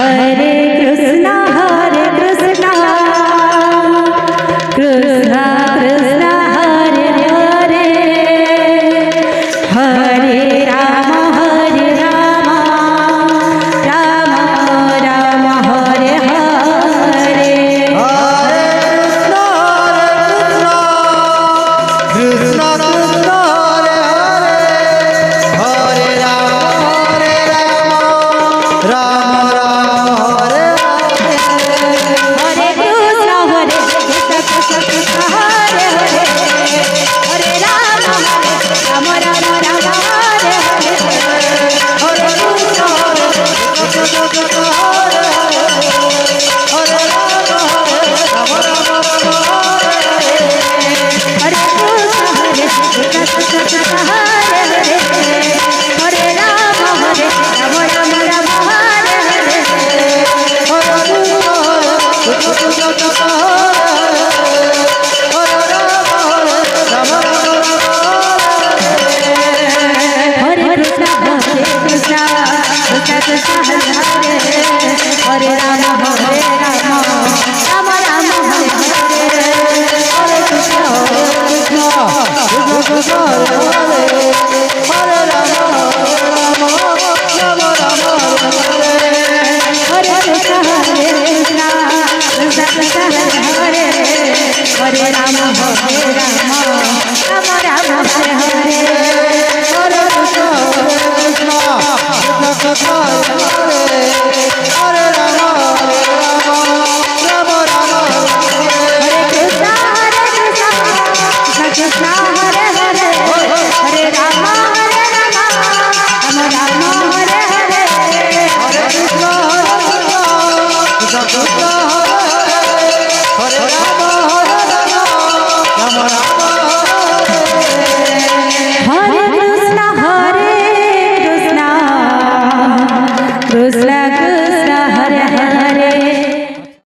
Hare Krishna Krishna Krishna Hare Hare Hare Ram Ram Ram Hare Hare Krishna Krishna Hare Hare Hare Ram Ram Hare Hare Krishna Krishna Hare Hare Hare Ram Ram Hare Hare Hare Krishna Hare Krishna